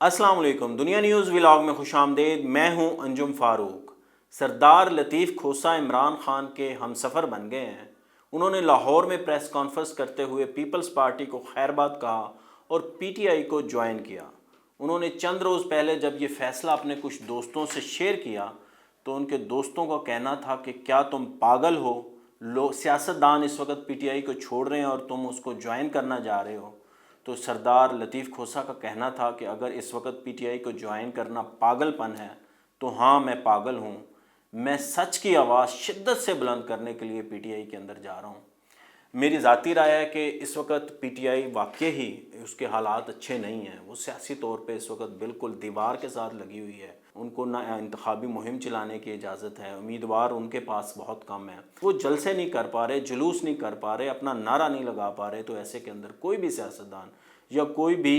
अस्सलाम वालेकुम। दुनिया न्यूज़ व्लॉग में खुश आमदेद। मैं हूं अंजुम फ़ारूक। सरदार लतीफ़ खोसा इमरान खान के हमसफ़र बन गए हैं। उन्होंने लाहौर में प्रेस कॉन्फ्रेंस करते हुए पीपल्स पार्टी को खैरबाद कहा और पीटीआई को ज्वाइन किया। उन्होंने चंद रोज़ पहले जब ये फ़ैसला अपने कुछ दोस्तों से शेयर किया तो उनके दोस्तों का कहना था कि क्या तुम पागल हो, सियासतदान इस वक्त पीटीआई को छोड़ रहे हैं और तुम उसको ज्वाइन करना जा रहे हो। तो सरदार लतीफ़ खोसा का कहना था कि अगर इस वक्त पीटीआई को ज्वाइन करना पागलपन है तो हाँ, मैं पागल हूँ। मैं सच की आवाज़ शिद्दत से बुलंद करने के लिए पीटीआई के अंदर जा रहा हूँ। मेरी ज़ाती राय है कि इस वक्त पीटीआई वाकई ही उसके हालात अच्छे नहीं हैं। वो सियासी तौर पे इस वक्त बिल्कुल दीवार के साथ लगी हुई है। उनको ना इंतखाबी मुहिम चलाने की इजाज़त है, उम्मीदवार उनके पास बहुत कम है, वो जलसे नहीं कर पा रहे, जुलूस नहीं कर पा रहे, अपना नारा नहीं लगा पा रहे। तो ऐसे के अंदर कोई भी सियासतदान या कोई भी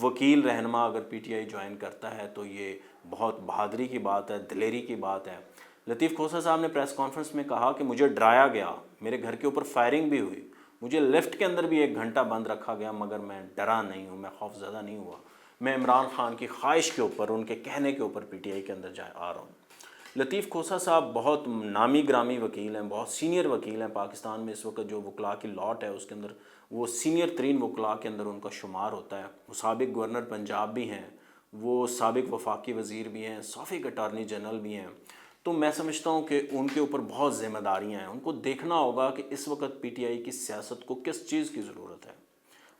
वकील रहनुमा अगर पीटीआई ज्वाइन करता है तो ये बहुत बहादुरी की बात है, दिलेरी की बात है। लतीफ़ खोसा साहब ने प्रेस कॉन्फ्रेंस में कहा कि मुझे डराया गया, मेरे घर के ऊपर फायरिंग भी हुई, मुझे लिफ्ट के अंदर भी 1 घंटा बंद रखा गया, मगर मैं डरा नहीं हूँ, मैं खौफज़दा नहीं हुआ। मैं इमरान खान की ख्वाहिश के ऊपर, उनके कहने के ऊपर पीटीआई के अंदर आ रहा हूँ। लतीफ़ खोसा साहब बहुत नामी ग्रामी वकील हैं, बहुत सीनियर वकील हैं। पाकिस्तान में इस वक्त जो वकला की लॉट है उसके अंदर वो सीनियर तरीन वकला के अंदर उनका शुमार होता है। वो साबिक गवर्नर पंजाब भी हैं, वो साबिक वफाकी वज़ीर भी हैं, साबिक अटारनी जनरल भी हैं। तो मैं समझता हूँ कि उनके ऊपर बहुत ज़िम्मेदारियाँ हैं। उनको देखना होगा कि इस वक्त पीटीआई की सियासत को किस चीज़ की ज़रूरत है।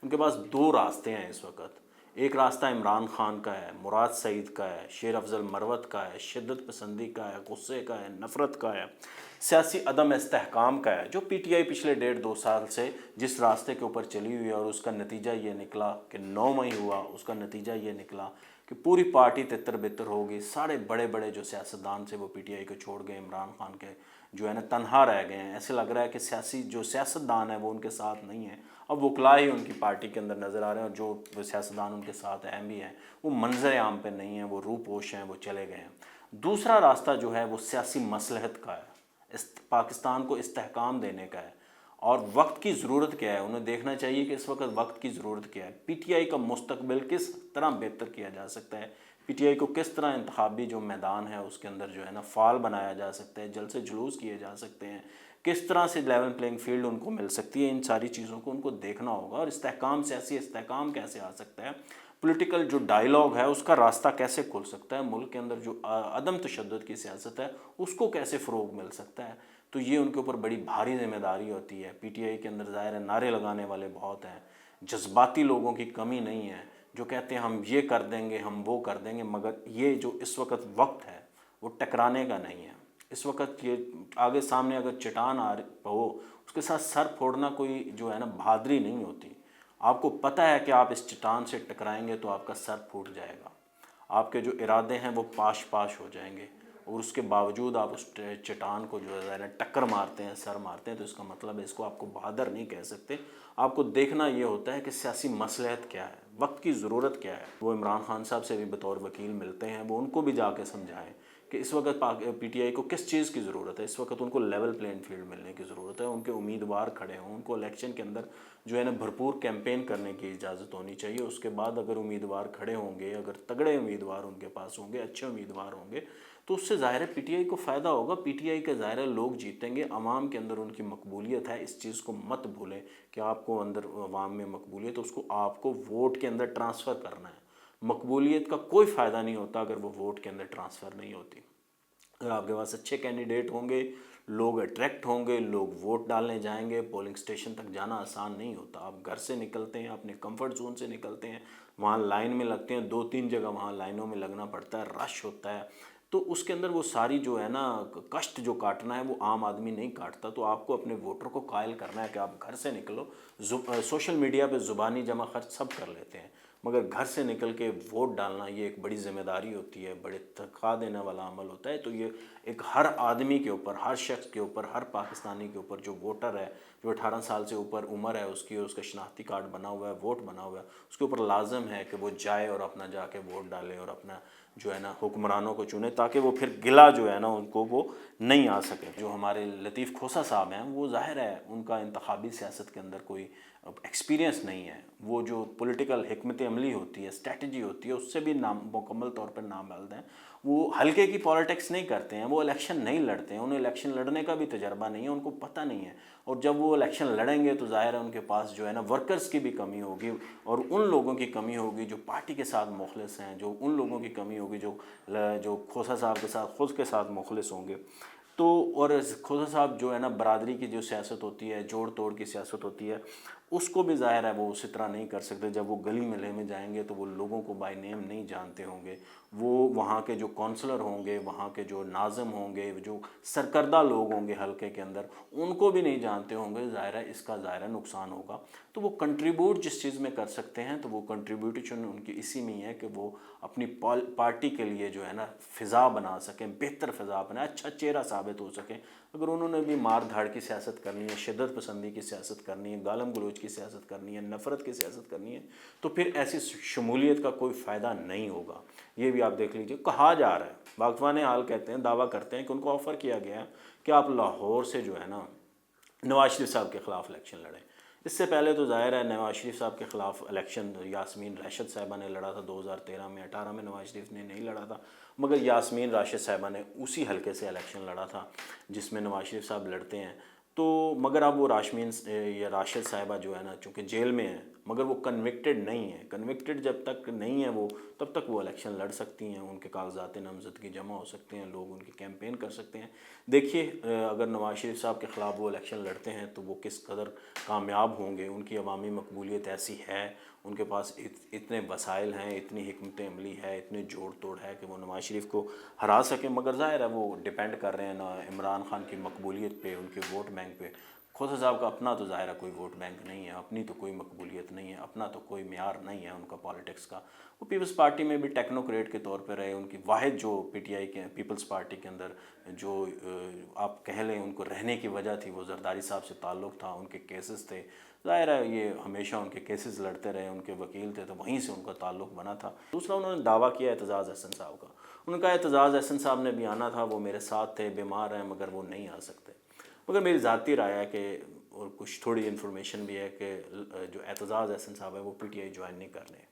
उनके पास 2 रास्ते हैं इस वक्त। एक रास्ता इमरान खान का है, मुराद सईद का है, शेर अफजल मरवत का है, शिद्दत पसंदी का है, गुस्से का है, नफ़रत का है, सियासी अदम इस्तेहकाम का है, जो पीटीआई पिछले 1.5-2 साल से जिस रास्ते के ऊपर चली हुई है। और उसका नतीजा ये निकला कि 9 मई हुआ, उसका नतीजा ये निकला कि पूरी पार्टी तितर बितर होगी। सारे बड़े बड़े जो सियासतदान थे वो पीटीआई को छोड़ गए, इमरान खान के जो है ना तनहा रह गए हैं। ऐसे लग रहा है कि सियासतदान है वो उनके साथ नहीं है। अब वकला ही उनकी पार्टी के अंदर नज़र आ रहे हैं और जो सियासतदान उनके साथ अहम भी हैं वो मंजर आम पे नहीं है, वो रूपोश हैं, वो चले गए हैं। दूसरा रास्ता जो है वो सियासी मसलहत का है, पाकिस्तान को इस्तेहकाम देने का है। और वक्त की ज़रूरत क्या है, उन्हें देखना चाहिए कि इस वक्त वक्त की ज़रूरत क्या है। पीटीआई का मुस्तकबिल किस तरह बेहतर किया जा सकता है, पीटीआई को किस तरह इंतखाबी जो मैदान है उसके अंदर जो है ना फ़ाल बनाया जा सकता है, जलसे जुलूस किए जा सकते हैं, किस तरह से लेवल प्लेइंग फील्ड उनको मिल सकती है। इन सारी चीज़ों को उनको देखना होगा। और इस्तेहकाम, सियासी इस्तेहकाम कैसे आ सकता है, पॉलिटिकल जो डायलॉग है उसका रास्ता कैसे खुल सकता है, मुल्क के अंदर जो अदम तशद्दुद की सियासत है उसको कैसे फ़रोग मिल सकता है। तो ये उनके ऊपर बड़ी भारी जिम्मेदारी होती है। पीटीआई के अंदर ज़ाहिर है नारे लगाने वाले बहुत हैं, जज्बाती लोगों की कमी नहीं है, जो कहते हैं हम ये कर देंगे, हम वो कर देंगे। मगर ये जो इस वक्त वक्त है वो टकराने का नहीं है। इस वक्त ये आगे सामने अगर चट्टान हो उसके साथ सर फोड़ना कोई जो है ना बहादुरी नहीं होती। आपको पता है कि आप इस चट्टान से टकराएंगे तो आपका सर फूट जाएगा, आपके जो इरादे हैं वो पाश पाश हो जाएंगे। और उसके बावजूद आप उस चट्टान को जो है ना टक्कर मारते हैं, सर मारते हैं, तो इसका मतलब है इसको आपको बहादुर नहीं कह सकते। आपको देखना ये होता है कि सियासी मसलहत क्या है, वक्त की ज़रूरत क्या है। वो इमरान खान साहब से भी बतौर वकील मिलते हैं, वो उनको भी जाके समझाएं कि इस वक्त पीटीआई को किस चीज़ की ज़रूरत है। इस वक्त उनको लेवल प्लेइंग फील्ड मिलने की ज़रूरत है, उनके उम्मीदवार खड़े हों, उनको इलेक्शन के अंदर जो है ना भरपूर कैंपेन करने की इजाज़त होनी चाहिए। उसके बाद अगर उम्मीदवार खड़े होंगे, अगर तगड़े उम्मीदवार उनके पास होंगे, अच्छे उम्मीदवार होंगे, तो उससे ज़ाहिर है पीटीआई को फ़ायदा होगा। पीटीआई के ज़ाहिर है लोग जीतेंगे, अवाम के अंदर उनकी मकबूलियत है। इस चीज़ को मत भूलें कि आपको अंदर अवाम में मकबूलियत, उसको आपको वोट के अंदर ट्रांसफ़र करना है। मकबूलियत का कोई फ़ायदा नहीं होता अगर वो वोट के अंदर ट्रांसफ़र नहीं होती। अगर आपके पास अच्छे कैंडिडेट होंगे, लोग अट्रैक्ट होंगे, लोग वोट डालने जाएंगे। पोलिंग स्टेशन तक जाना आसान नहीं होता। आप घर से निकलते हैं, अपने कंफर्ट जोन से निकलते हैं, वहाँ लाइन में लगते हैं, 2-3 जगह वहाँ लाइनों में लगना पड़ता है, रश होता है। तो उसके अंदर वो सारी जो है ना कष्ट जो काटना है वो आम आदमी नहीं काटता। तो आपको अपने वोटर को कायल करना है कि आप घर से निकलो। सोशल मीडिया पे ज़ुबानी जमा खर्च सब कर लेते हैं, मगर घर से निकल के वोट डालना ये एक बड़ी ज़िम्मेदारी होती है, बड़े थका देने वाला अमल होता है। तो ये एक हर आदमी के ऊपर, हर शख्स के ऊपर, हर पाकिस्तानी के ऊपर जो वोटर है, जो 18 साल से ऊपर उम्र है उसकी और उसका शनाख्ती कार्ड बना हुआ है, वोट बना हुआ है, उसके ऊपर लाजम है कि वो जाए और अपना जाके वोट डाले और अपना जो है ना हुक्मरानों को चुने, ताकि वो फिर गिला जो है ना उनको वो नहीं आ सके। जो हमारे लतीफ़ खोसा साहब हैं वो ज़ाहिर है उनका इंतखाबी सियासत के अंदर कोई ایکسپیرینس نہیں ہے, وہ جو پولیٹیکل حکمت عملی ہوتی ہے, اسٹریٹجی ہوتی ہے, اس سے بھی مکمل طور پر نامبلد ہیں. وہ ہلکے کی پالیٹکس نہیں کرتے ہیں, وہ الیکشن نہیں لڑتے ہیں, انہیں الیکشن لڑنے کا بھی تجربہ نہیں ہے, ان کو پتہ نہیں ہے. اور جب وہ الیکشن لڑیں گے تو ظاہر ہے ان کے پاس جو ہے نا ورکرز کی بھی کمی ہوگی, اور ان لوگوں کی کمی ہوگی جو پارٹی کے ساتھ مخلص ہیں, جو ان لوگوں کی کمی ہوگی جو کھوسا صاحب کے ساتھ خود کے ساتھ مخلص ہوں گے. تو اور کھوسا صاحب جو ہے نا برادری کی جو سیاست ہوتی ہے, جوڑ توڑ کی سیاست ہوتی ہے, اس کو بھی ظاہر ہے وہ اسی طرح نہیں کر سکتے. جب وہ گلی محلے میں جائیں گے تو وہ لوگوں کو بائی نیم نہیں جانتے ہوں گے, وہ وہاں کے جو کونسلر ہوں گے, وہاں کے جو ناظم ہوں گے, جو سرکردہ لوگ ہوں گے حلقے کے اندر, ان کو بھی نہیں جانتے ہوں گے. ظاہر ہے اس کا ظاہر ہے نقصان ہوگا. تو وہ کنٹریبیوٹ جس چیز میں کر سکتے ہیں تو وہ کنٹریبیوٹیشن ان کی اسی میں ہی ہے کہ وہ اپنی پارٹی کے لیے جو ہے نا فضا بنا سکیں, بہتر فضا بنائیں, اچھا چہرہ ثابت ہو سکیں. اگر انہوں نے بھی مار دھاڑ کی سیاست کرنی ہے, شدت پسندی کی سیاست کرنی ہے, گالم گلوچ کی سیاست کرنی ہے, نفرت کی سیاست کرنی ہے, تو پھر ایسی شمولیت کا کوئی فائدہ نہیں ہوگا. یہ بھی آپ دیکھ لیجئے, کہا جا رہا ہے, واقفان حال کہتے ہیں, دعویٰ کرتے ہیں کہ ان کو آفر کیا گیا ہے کہ آپ لاہور سے جو ہے نا نواز شریف صاحب کے خلاف الیکشن لڑیں. اس سے پہلے تو ظاہر ہے نواز شریف صاحب کے خلاف الیکشن یاسمین راشد صاحبہ نے لڑا تھا 2013 میں, 18 میں نواز شریف نے نہیں لڑا تھا, مگر یاسمین راشد صاحبہ نے اسی حلقے سے الیکشن لڑا تھا جس میں نواز شریف صاحب لڑتے ہیں. تو مگر اب وہ راشد صاحبہ جو ہے نا چونکہ جیل میں ہیں, مگر وہ کنوکٹڈ نہیں ہیں. کنوکٹڈ جب تک نہیں ہے وہ, تب تک وہ الیکشن لڑ سکتی ہیں, ان کے کاغذات نامزدگی جمع ہو سکتے ہیں, لوگ ان کی کیمپین کر سکتے ہیں. دیکھیے اگر نواز شریف صاحب کے خلاف وہ الیکشن لڑتے ہیں تو وہ کس قدر کامیاب ہوں گے. ان کی عوامی مقبولیت ایسی ہے, ان کے پاس اتنے وسائل ہیں, اتنی حکمت عملی ہے, اتنے جوڑ توڑ ہے کہ وہ نواز شریف کو ہرا سکیں. مگر ظاہر ہے وہ ڈیپینڈ کر رہے ہیں نا عمران خان کی مقبولیت پہ, ان کے ووٹ بینک پہ. کھوسا صاحب کا اپنا تو ظاہر ہے کوئی ووٹ بینک نہیں ہے, اپنی تو کوئی مقبولیت نہیں ہے, اپنا تو کوئی معیار نہیں ہے ان کا پالیٹکس کا. وہ پیپلز پارٹی میں بھی ٹیکنوکریٹ کے طور پہ رہے. ان کی واحد جو پی ٹی آئی کے پیپلز پارٹی کے اندر جو آپ کہہ لیں ان کو رہنے کی وجہ تھی, وہ زرداری صاحب سے تعلق تھا, ان کے کیسز تھے. ظاہر ہے یہ ہمیشہ ان کے کیسز لڑتے رہے, ان کے وکیل تھے, تو وہیں سے ان کا تعلق بنا تھا. دوسرا انہوں نے دعویٰ کیا اعتزاز احسن صاحب کا. انہوں نے کہا اعتزاز احسن صاحب نے بھی آنا تھا, وہ میرے ساتھ تھے, بیمار ہیں مگر وہ نہیں آ سکتے. مگر میری ذاتی رائے ہے کہ, اور کچھ تھوڑی انفارمیشن بھی ہے کہ جو اعتزاز احسن صاحب ہے وہ پی ٹی آئی جوائن نہیں کر رہے.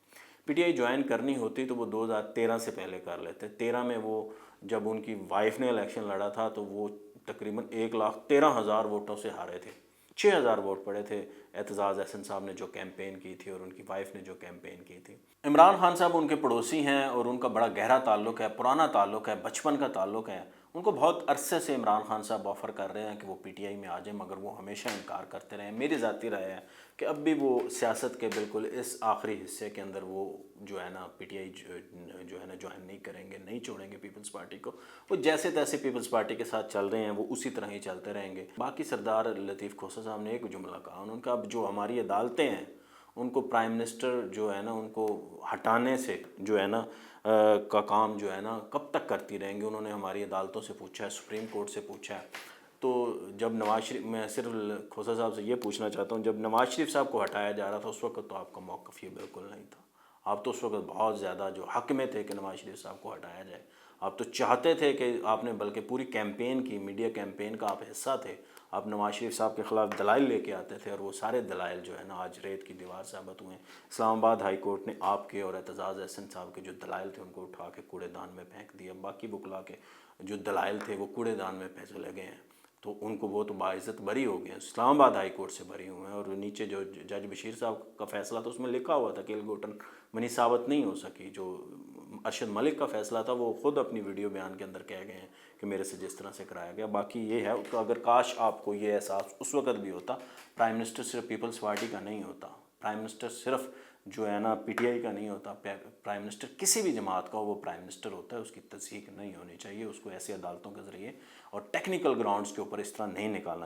پی ٹی آئی جوائن کرنی ہوتی تو وہ 2013 سے پہلے کر لیتے. 13 میں وہ جب ان کی وائف نے الیکشن لڑا تھا تو وہ تقریباً 1,13,000 ووٹوں سے ہارے تھے. 6,000 ووٹ پڑے تھے اعتزاز احسن صاحب نے جو کیمپین کی تھی اور ان کی وائف نے جو کیمپین کی تھی. عمران خان صاحب ان کے پڑوسی ہیں اور ان کا بڑا گہرا تعلق ہے, پرانا تعلق ہے, بچپن کا تعلق ہے. ان کو بہت عرصے سے عمران خان صاحب آفر کر رہے ہیں کہ وہ پی ٹی آئی میں آ جائیں, مگر وہ ہمیشہ انکار کرتے رہے ہیں. میری ذاتی رائے ہے کہ اب بھی وہ سیاست کے بالکل اس آخری حصے کے اندر وہ جو ہے نا پی ٹی آئی جو ہے نا جوائن نہیں کریں گے, نہیں چھوڑیں گے پیپلز پارٹی کو. وہ جیسے تیسے پیپلز پارٹی کے ساتھ چل رہے ہیں, وہ اسی طرح ہی چلتے رہیں گے. باقی سردار لطیف کھوسا صاحب نے ایک جملہ کہا, انہوں نے کہا اب جو ہماری عدالتیں ہیں ان کو پرائم منسٹر جو ہے نا ان کو ہٹانے سے جو ہے نا کا کام جو ہے نا کب تک کرتی رہیں گے. انہوں نے ہماری عدالتوں سے پوچھا ہے, سپریم کورٹ سے پوچھا ہے. تو جب نواز شریف, میں صرف کھوسا صاحب سے یہ پوچھنا چاہتا ہوں, جب نواز شریف صاحب کو ہٹایا جا رہا تھا اس وقت تو آپ کا موقف یہ بالکل نہیں تھا. آپ تو اس وقت بہت زیادہ جو حق میں تھے کہ نواز شریف صاحب کو ہٹایا جائے. آپ تو چاہتے تھے کہ آپ نے بلکہ پوری کیمپین کی, میڈیا کیمپین کا آپ حصہ تھے. آپ نواز شریف صاحب کے خلاف دلائل لے کے آتے تھے, اور وہ سارے دلائل جو ہے نا آج ریت کی دیوار ثابت ہوئے ہیں. اسلام آباد ہائی کورٹ نے آپ کے اور اعتزاز احسن صاحب کے جو دلائل تھے ان کو اٹھا کے کوڑے دان میں پھینک دیا. باقی بکلا کے جو دلائل تھے وہ کوڑے دان میں چلے گئے ہیں. تو ان کو وہ تو باعزت بری ہو گئے ہیں, اسلام آباد ہائی کورٹ سے بری ہوئے ہیں. اور نیچے جو جج بشیر صاحب کا فیصلہ تھا اس میں لکھا ہوا تھا کہ الگوٹن منی ثابت نہیں ہو سکی. جو ارشد ملک کا فیصلہ تھا وہ خود اپنی ویڈیو بیان کے اندر کہہ گئے ہیں کہ میرے سے جس طرح سے کرایا گیا. باقی یہ ہے کہ اگر کاش آپ کو یہ احساس اس وقت بھی ہوتا, پرائم منسٹر صرف پیپلز پارٹی کا نہیں ہوتا, پرائم منسٹر صرف جو ہے نا پی ٹی آئی کا نہیں ہوتا, پرائم منسٹر کسی بھی جماعت کا وہ پرائم منسٹر ہوتا ہے. اس کی تصدیق نہیں ہونی چاہیے, اس کو ایسی عدالتوں کے ذریعے اور ٹیکنیکل گراؤنڈز کے اوپر اس طرح نہیں نکالنا چاہیے.